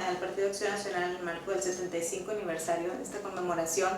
al Partido Acción Nacional en el marco del 75 aniversario de esta conmemoración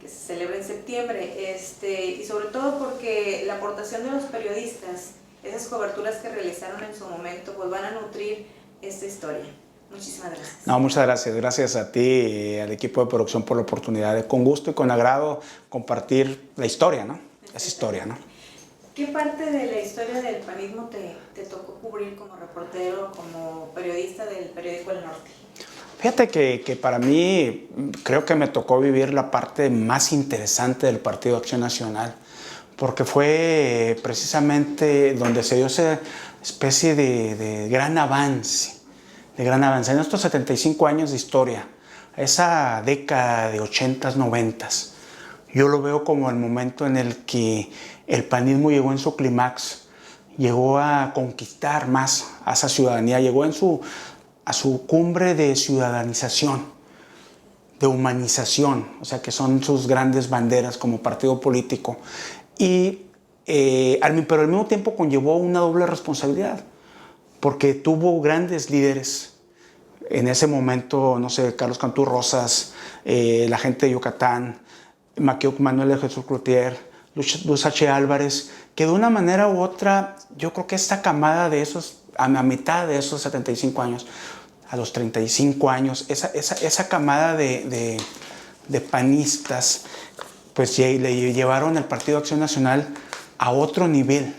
que se celebra en septiembre, y sobre todo porque la aportación de los periodistas, esas coberturas que realizaron en su momento, pues van a nutrir esta historia. Muchísimas gracias. No, muchas gracias. Gracias a ti y al equipo de producción por la oportunidad de, con gusto y con agrado, compartir la historia, ¿no? Esa historia, ¿no? ¿Qué parte de la historia del panismo te tocó cubrir como reportero, como periodista del periódico El Norte? Fíjate que para mí creo que me tocó vivir la parte más interesante del Partido Acción Nacional, porque fue precisamente donde se dio esa especie de gran avance, en estos 75 años de historia, esa década de 80s, 90s. Yo lo veo como el momento en el que el panismo llegó en su clímax, llegó a conquistar más a esa ciudadanía, llegó a su cumbre de ciudadanización, de humanización, o sea que son sus grandes banderas como partido político. Pero al mismo tiempo conllevó una doble responsabilidad, porque tuvo grandes líderes. En ese momento, no sé, Carlos Cantú Rosas, la gente de Yucatán, Manuel de Jesús Cloutier, Luis H. Álvarez, que de una manera u otra, yo creo que esta camada de esos, a mitad de esos 75 años, a los 35 años, esa camada de panistas, pues le llevaron al Partido Acción Nacional a otro nivel.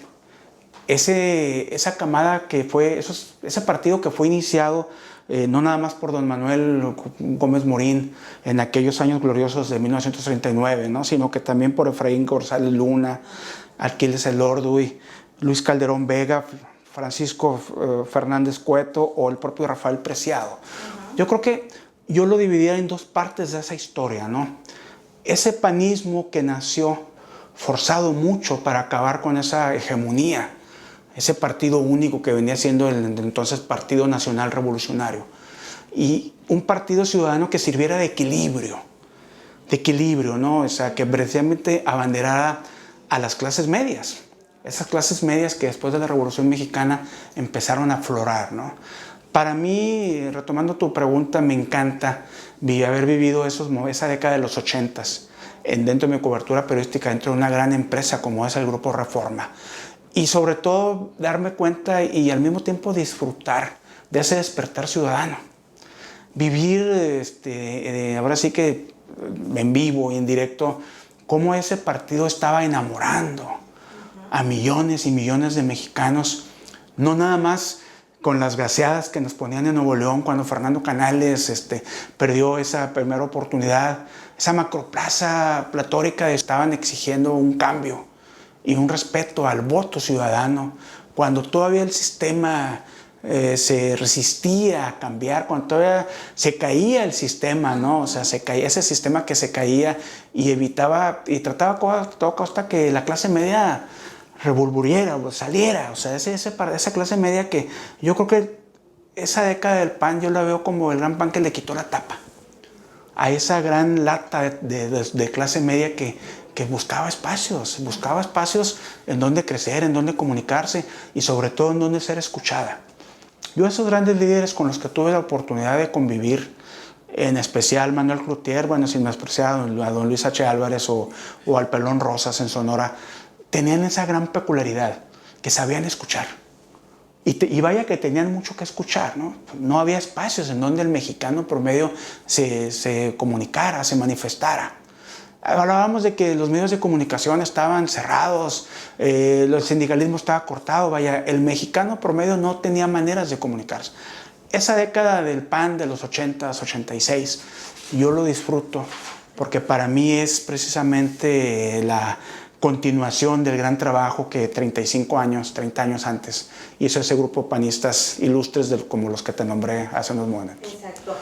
Esa camada que fue, ese partido que fue iniciado no nada más por don Manuel Gómez Morín en aquellos años gloriosos de 1939, ¿no? Sino que también por Efraín González Luna, Aquiles Elorduy, Luis Calderón Vega, Francisco Fernández Cueto o el propio Rafael Preciado. Yo creo que yo lo dividiría en dos partes de esa historia, ¿no? Ese panismo que nació forzado mucho para acabar con esa hegemonía, ese partido único que venía siendo el entonces Partido Nacional Revolucionario, y un partido ciudadano que sirviera de equilibrio, ¿no? O sea, que precisamente abanderara a las clases medias, esas clases medias que después de la Revolución Mexicana empezaron a aflorar, ¿no? Para mí, retomando tu pregunta, me encanta haber vivido esa década de los 80s dentro de mi cobertura periodística, dentro de una gran empresa como es el Grupo Reforma. Y sobre todo darme cuenta y al mismo tiempo disfrutar de ese despertar ciudadano. Vivir, ahora sí que en vivo y en directo, cómo ese partido estaba enamorando a millones y millones de mexicanos, no nada más con las gaseadas que nos ponían en Nuevo León cuando Fernando Canales perdió esa primera oportunidad, esa macroplaza platórica, estaban exigiendo un cambio y un respeto al voto ciudadano, cuando todavía el sistema se resistía a cambiar, cuando todavía se caía el sistema, ¿no? O sea, se caía ese sistema que se caía y evitaba y trataba a toda costa que la clase media revolvuriera o saliera. O sea, esa clase media que yo creo que esa década del PAN yo la veo como el gran PAN que le quitó la tapa a esa gran lata de clase media que buscaba espacios en donde crecer, en donde comunicarse y sobre todo en donde ser escuchada. Yo esos grandes líderes con los que tuve la oportunidad de convivir, en especial Manuel Cloutier, bueno, sin despreciar a don Luis H. Álvarez o al Pelón Rosas en Sonora, tenían esa gran peculiaridad, que sabían escuchar. Y vaya que tenían mucho que escuchar, ¿no? No había espacios en donde el mexicano promedio se comunicara, se manifestara. Hablábamos de que los medios de comunicación estaban cerrados, el sindicalismo estaba cortado, vaya, el mexicano promedio no tenía maneras de comunicarse. Esa década del PAN de los 80s, 86, yo lo disfruto porque para mí es precisamente la continuación del gran trabajo que 30 años antes hizo ese grupo de panistas ilustres como los que te nombré hace unos momentos. Exacto.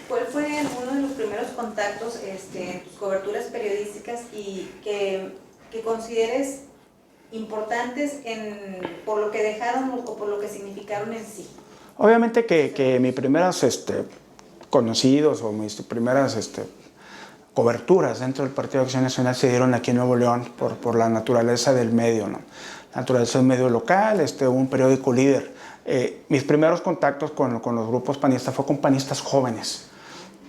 ¿Cuál fue uno de los primeros contactos en tus coberturas periodísticas y que consideres importantes por lo que dejaron o por lo que significaron en sí? Obviamente que mis primeros conocidos o mis primeras coberturas dentro del Partido de Acción Nacional se dieron aquí en Nuevo León por la naturaleza del medio, ¿no? La naturaleza del medio local, un periódico líder mis primeros contactos con los grupos panistas fue con panistas jóvenes,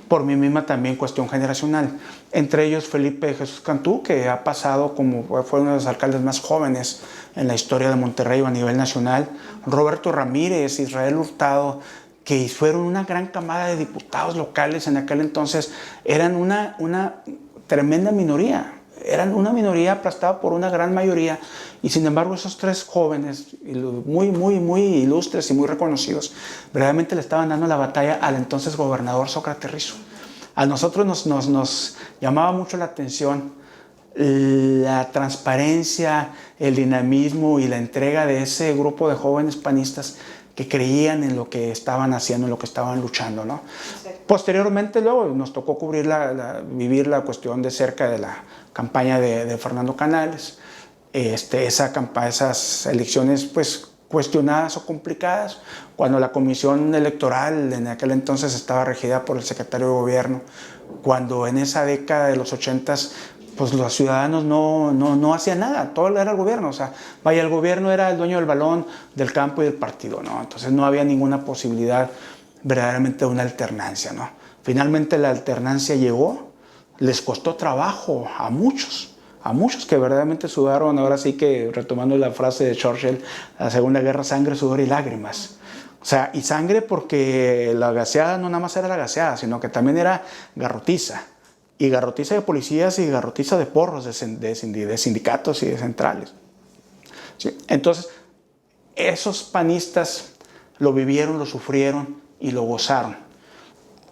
por mi misma también cuestión generacional. Entre ellos Felipe Jesús Cantú, que ha pasado como fue uno de los alcaldes más jóvenes en la historia de Monterrey a nivel nacional. Roberto Ramírez, Israel Hurtado, que fueron una gran camada de diputados locales en aquel entonces. Eran una tremenda minoría. Eran una minoría aplastada por una gran mayoría, y sin embargo esos tres jóvenes, muy ilustres y muy reconocidos, verdaderamente le estaban dando la batalla al entonces gobernador Sócrates Rizo. A nosotros nos llamaba mucho la atención la transparencia, el dinamismo y la entrega de ese grupo de jóvenes panistas que creían en lo que estaban haciendo, en lo que estaban luchando, ¿no? Posteriormente, luego nos tocó cubrir vivir la cuestión de cerca de la campaña de Fernando Canales, esas elecciones pues cuestionadas o complicadas, cuando la comisión electoral en aquel entonces estaba regida por el secretario de gobierno, cuando en esa década de los 80s pues los ciudadanos no hacían nada, todo era el gobierno, o sea, vaya, el gobierno era el dueño del balón, del campo y del partido, ¿no? Entonces no había ninguna posibilidad verdaderamente de una alternancia, ¿no? Finalmente la alternancia llegó, les costó trabajo a muchos que verdaderamente sudaron, ahora sí que retomando la frase de Churchill, la Segunda Guerra, sangre, sudor y lágrimas. O sea, y sangre porque la gaseada no nada más era la gaseada, sino que también era garrotiza. Y garrotiza de policías y garrotiza de porros, de sindicatos y de centrales. ¿Sí? Entonces, esos panistas lo vivieron, lo sufrieron y lo gozaron.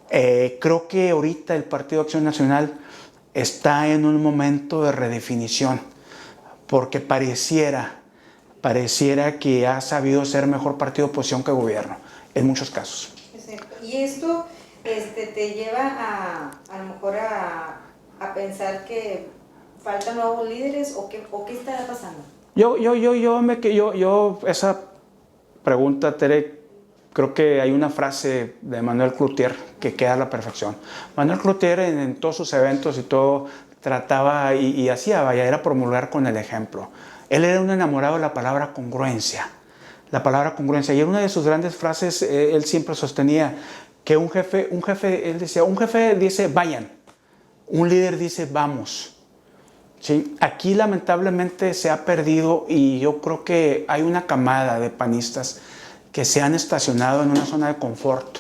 Creo que ahorita el Partido Acción Nacional está en un momento de redefinición, porque pareciera que ha sabido ser mejor partido de oposición que gobierno, en muchos casos. Exacto. Y esto te lleva a lo mejor a pensar que faltan nuevos líderes o qué está pasando. Esa pregunta, Tere, creo que hay una frase de Manuel Cloutier que queda a la perfección. Manuel Cloutier en todos sus eventos y todo trataba y hacía, era promulgar con el ejemplo. Él era un enamorado de la palabra congruencia. La palabra congruencia. Y en una de sus grandes frases, él siempre sostenía que él decía, un jefe dice vayan, un líder dice vamos. ¿Sí? Aquí lamentablemente se ha perdido, y yo creo que hay una camada de panistas que se han estacionado en una zona de confort,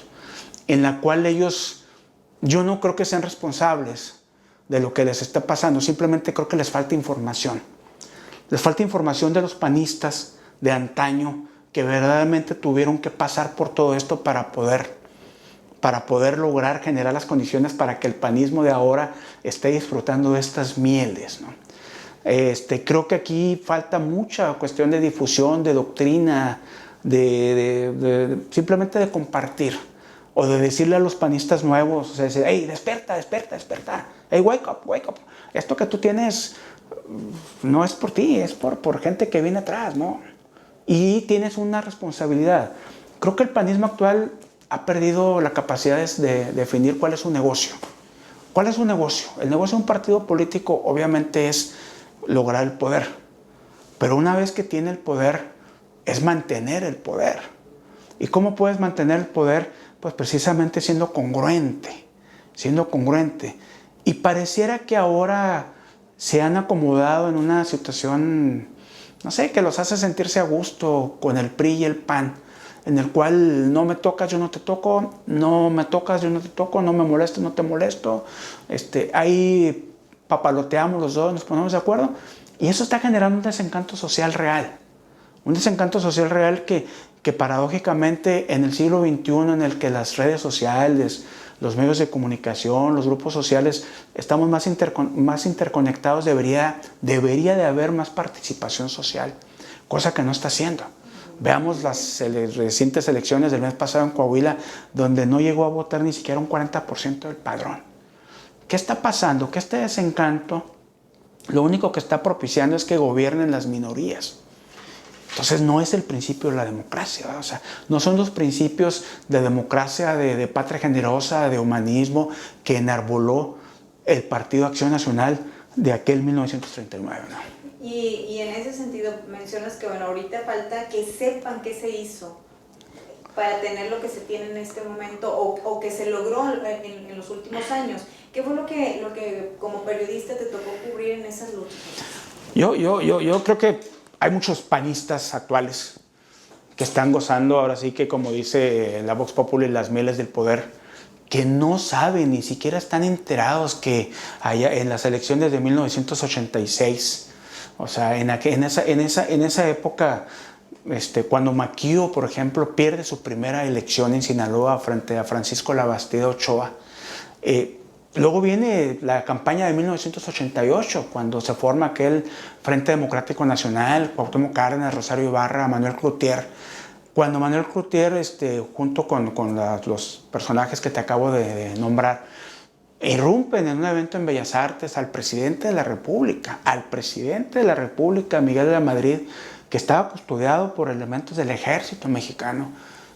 en la cual ellos, yo no creo que sean responsables de lo que les está pasando, simplemente creo que les falta información. Les falta información de los panistas de antaño que verdaderamente tuvieron que pasar por todo esto para poder lograr generar las condiciones para que el panismo de ahora esté disfrutando de estas mieles, ¿no? Creo que aquí falta mucha cuestión de difusión, de doctrina, simplemente de compartir, o de decirle a los panistas nuevos, o sea, decir, hey, despierta, hey, wake up, esto que tú tienes no es por ti, es por gente que viene atrás, ¿no? Y tienes una responsabilidad. Creo que el panismo actual ha perdido la capacidad de definir cuál es su negocio. ¿Cuál es su negocio? El negocio de un partido político obviamente es lograr el poder, pero una vez que tiene el poder es mantener el poder. ¿Y cómo puedes mantener el poder? Pues precisamente siendo congruente. Y pareciera que ahora se han acomodado en una situación, no sé, que los hace sentirse a gusto con el PRI y el PAN, en el cual no me tocas, yo no te toco, no me tocas, yo no te toco, no me molesto, no te molesto. Ahí papaloteamos los dos, nos ponemos de acuerdo, y eso está generando un desencanto social real. Un desencanto social real que paradójicamente en el siglo XXI, en el que las redes sociales, los medios de comunicación, los grupos sociales, estamos más interconectados, debería de haber más participación social, cosa que no está haciendo. Veamos las recientes elecciones del mes pasado en Coahuila, donde no llegó a votar ni siquiera un 40% del padrón. ¿Qué está pasando? Que este desencanto lo único que está propiciando es que gobiernen las minorías. Entonces no es el principio de la democracia, ¿verdad? O sea, no son los principios de democracia, de patria generosa, de humanismo que enarboló el Partido Acción Nacional de aquel 1939, ¿no? Y en ese sentido mencionas que bueno, ahorita falta que sepan qué se hizo para tener lo que se tiene en este momento o que se logró en los últimos años? ¿Qué fue lo que como periodista te tocó cubrir en esas luchas? Yo creo que hay muchos panistas actuales que están gozando, ahora sí que como dice la Vox Populi, las mieles del poder, que no saben, ni siquiera están enterados que allá en las elecciones de 1986, o sea, en esa época, cuando Maquio, por ejemplo, pierde su primera elección en Sinaloa frente a Francisco Labastida Ochoa, luego viene la campaña de 1988, cuando se forma aquel Frente Democrático Nacional, Cuauhtémoc Cárdenas, Rosario Ibarra, Manuel Cloutier. Cuando Manuel Cloutier, junto con los personajes que te acabo de nombrar, irrumpen en un evento en Bellas Artes al presidente de la República, Miguel de la Madrid, que estaba custodiado por elementos del ejército mexicano,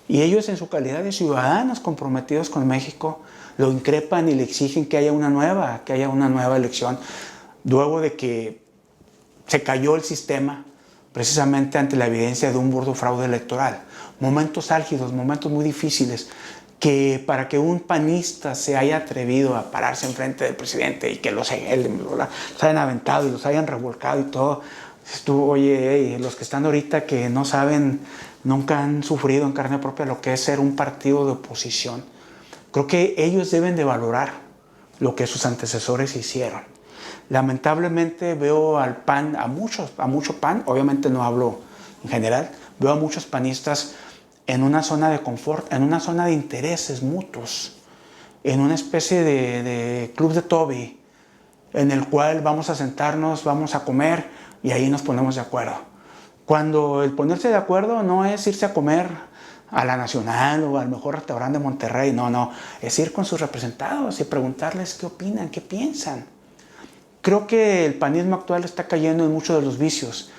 y ellos en su calidad de ciudadanos comprometidos con México, lo increpan y le exigen que haya una nueva elección, luego de que se cayó el sistema precisamente ante la evidencia de un burdo fraude electoral. Momentos álgidos, momentos muy difíciles, que para que un panista se haya atrevido a pararse enfrente del presidente y que los hayan aventado y los hayan revolcado y todo, oye, los que están ahorita que no saben, nunca han sufrido en carne propia lo que es ser un partido de oposición, creo que ellos deben de valorar lo que sus antecesores hicieron. Lamentablemente veo al PAN, a mucho PAN, obviamente no hablo en general, veo a muchos panistas en una zona de confort, en una zona de intereses mutuos, en una especie de club de Toby, en el cual vamos a sentarnos, vamos a comer y ahí nos ponemos de acuerdo. Cuando el ponerse de acuerdo no es irse a comer a la Nacional o al mejor restaurante de Monterrey, no, es ir con sus representados y preguntarles qué opinan, qué piensan. Creo que el panismo actual está cayendo en muchos de los vicios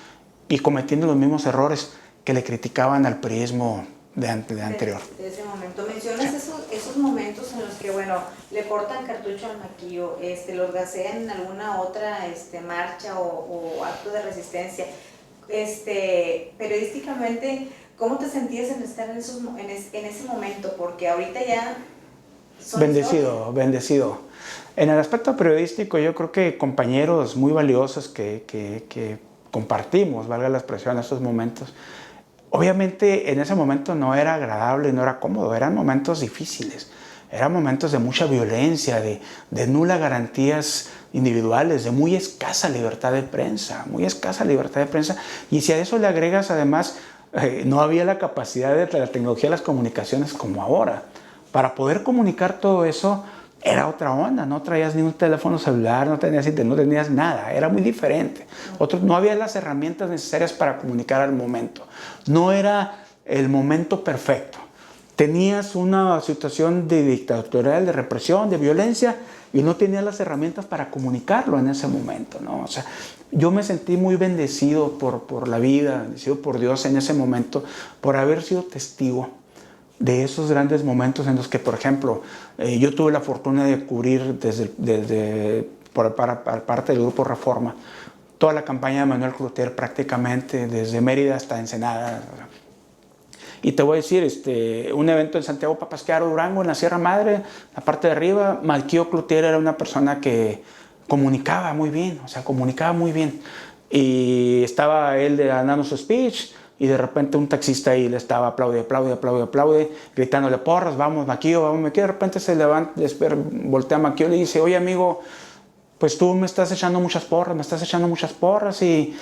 y cometiendo los mismos errores que le criticaban al priismo de anterior. De ese momento. Mencionas esos momentos en los que, bueno, le cortan cartucho al Maquio, los gasean en alguna otra marcha o acto de resistencia. Periodísticamente, ¿cómo te sentías en estar en ese momento? Porque ahorita ya... Bendecido. En el aspecto periodístico, yo creo que compañeros muy valiosos que compartimos, valga la expresión, estos momentos. Obviamente en ese momento no era agradable, no era cómodo, eran momentos difíciles, eran momentos de mucha violencia, de nulas garantías individuales, de muy escasa libertad de prensa, y si a eso le agregas además, no había la capacidad de la tecnología de las comunicaciones como ahora. Para poder comunicar todo eso era otra onda, no traías ni un teléfono celular, no tenías internet, no tenías nada, era muy diferente. No había las herramientas necesarias para comunicar al momento. No era el momento perfecto. Tenías una situación de dictatorial, de represión, de violencia, y no tenías las herramientas para comunicarlo en ese momento, ¿no? O sea, yo me sentí muy bendecido por la vida, bendecido por Dios en ese momento, por haber sido testigo de esos grandes momentos en los que, por ejemplo, yo tuve la fortuna de cubrir para parte del Grupo Reforma toda la campaña de Manuel Cloutier prácticamente desde Mérida hasta Ensenada. Y te voy a decir, un evento en Santiago Papasquiaro, Durango, en la Sierra Madre, la parte de arriba, Maquio Cloutier era una persona que comunicaba muy bien, y estaba él dando su speech, y de repente un taxista ahí le estaba aplaude, gritándole porras, vamos Maquio, de repente se levanta, voltea a Maquio y le dice, oye amigo, pues tú me estás echando muchas porras, y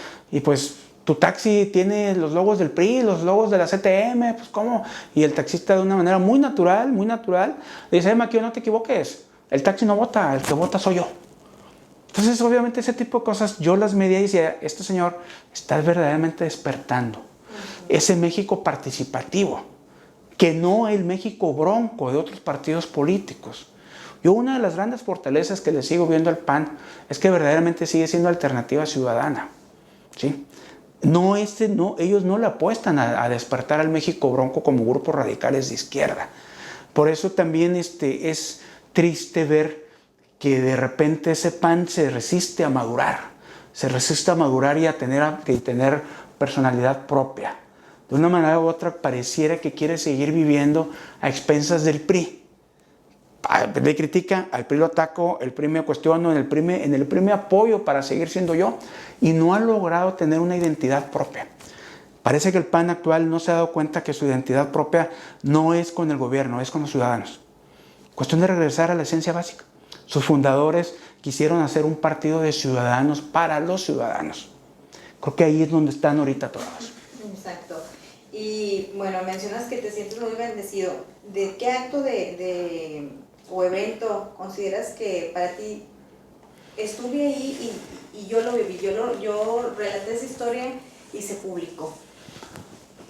pues tu taxi tiene los logos del PRI, los logos de la CTM, pues ¿cómo? Y el taxista de una manera muy natural, le dice, Maquio, no te equivoques, el taxi no vota, el que vota soy yo. Entonces obviamente ese tipo de cosas yo las medía y decía, este señor está verdaderamente despertando ese México participativo, que no el México bronco de otros partidos políticos. Yo una de las grandes fortalezas que le sigo viendo al PAN es que verdaderamente sigue siendo alternativa ciudadana, ¿sí? Ellos no le apuestan a despertar al México bronco como grupos radicales de izquierda. Por eso también es triste ver que de repente ese PAN se resiste a madurar y a tener personalidad propia. de una manera u otra pareciera que quiere seguir viviendo a expensas del PRI. Le critica, al PRI lo ataco, el PRI me cuestiono, en el PRI me apoyo para seguir siendo yo, y no ha logrado tener una identidad propia. Parece que el PAN actual no se ha dado cuenta que su identidad propia no es con el gobierno, es con los ciudadanos. Cuestión de regresar a la esencia básica. Sus fundadores quisieron hacer un partido de ciudadanos para los ciudadanos. Creo que ahí es donde están ahorita todos. Exacto. Y bueno, mencionas que te sientes muy bendecido. ¿De qué acto o evento consideras que para ti estuve ahí y yo lo viví? Yo relaté esa historia y se publicó.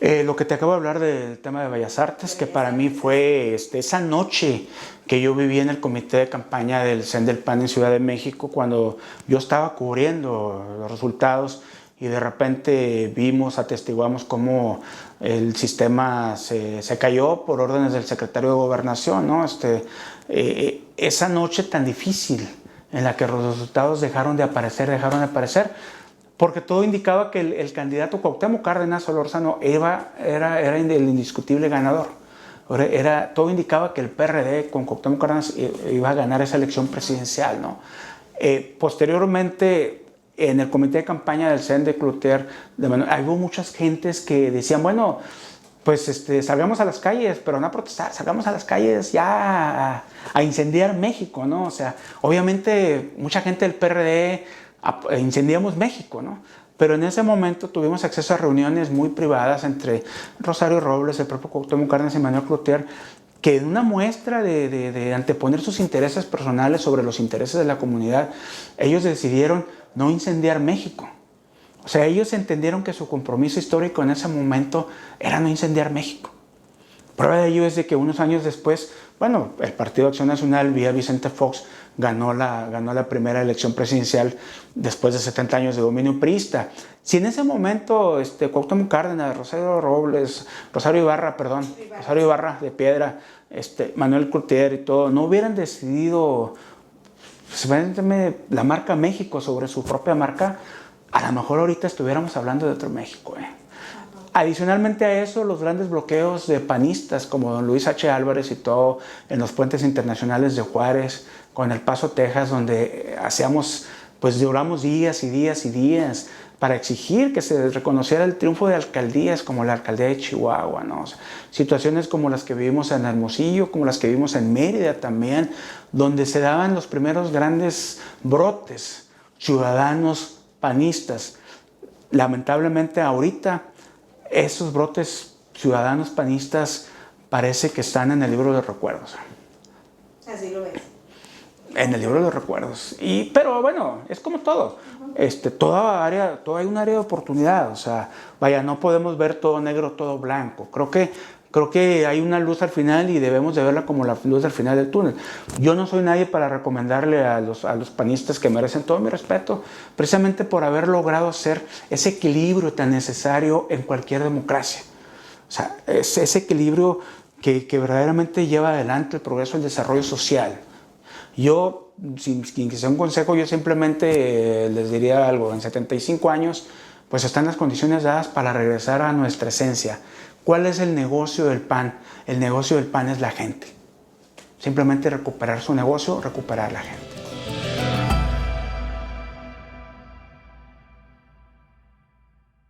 Lo que te acabo de hablar del tema de Bellas Artes, que para mí fue esa noche que yo viví en el comité de campaña del CEN del PAN en Ciudad de México, cuando yo estaba cubriendo los resultados y de repente atestiguamos cómo el sistema se cayó por órdenes del secretario de Gobernación, ¿no? Esa noche tan difícil en la que los resultados dejaron de aparecer, porque todo indicaba que el candidato Cuauhtémoc Cárdenas Solórzano era el indiscutible ganador. Todo indicaba que el PRD con Cuauhtémoc Cárdenas iba a ganar esa elección presidencial, ¿no? Posteriormente, en el comité de campaña del CEN de Cloutier, hubo muchas gentes que decían, bueno, pues salgamos a las calles, pero no a protestar, salgamos a las calles ya a incendiar México, ¿no? O sea, obviamente mucha gente del PRD incendiamos México, ¿no? Pero en ese momento tuvimos acceso a reuniones muy privadas entre Rosario Robles, el propio Cuauhtémoc Cárdenas y Manuel Cloutier, que en una muestra de anteponer sus intereses personales sobre los intereses de la comunidad, ellos decidieron no incendiar México. O sea, ellos entendieron que su compromiso histórico en ese momento era no incendiar México. Prueba de ello es de que unos años después, bueno, el Partido Acción Nacional, vía Vicente Fox, ganó la primera elección presidencial después de 70 años de dominio priista. Si en ese momento Cuauhtémoc Cárdenas, Rosario Ibarra de Piedra, Manuel Cloutier y todo, no hubieran decidido la marca México sobre su propia marca, a lo mejor ahorita estuviéramos hablando de otro México. Adicionalmente a eso, los grandes bloqueos de panistas como don Luis H. Álvarez y todo en los puentes internacionales de Juárez, con El Paso, Texas, donde duramos días y días y días para exigir que se reconociera el triunfo de alcaldías como la alcaldía de Chihuahua, ¿no? O sea, situaciones como las que vivimos en Hermosillo, como las que vivimos en Mérida también, donde se daban los primeros grandes brotes ciudadanos panistas. Lamentablemente ahorita esos brotes ciudadanos panistas parece que están en el libro de recuerdos. Así lo ves. En el libro de los recuerdos. Pero bueno, es como todo. Hay un área de oportunidad. O sea, vaya, no podemos ver todo negro, todo blanco. Creo que hay una luz al final y debemos de verla como la luz al final del túnel. Yo no soy nadie para recomendarle a los panistas que merecen todo mi respeto, precisamente por haber logrado hacer ese equilibrio tan necesario en cualquier democracia. O sea, es ese equilibrio que verdaderamente lleva adelante el progreso y el desarrollo social. Yo, sin que sea un consejo, yo simplemente les diría algo. En 75 años, pues están las condiciones dadas para regresar a nuestra esencia. ¿Cuál es el negocio del PAN? El negocio del PAN es la gente. Simplemente recuperar su negocio, recuperar la gente.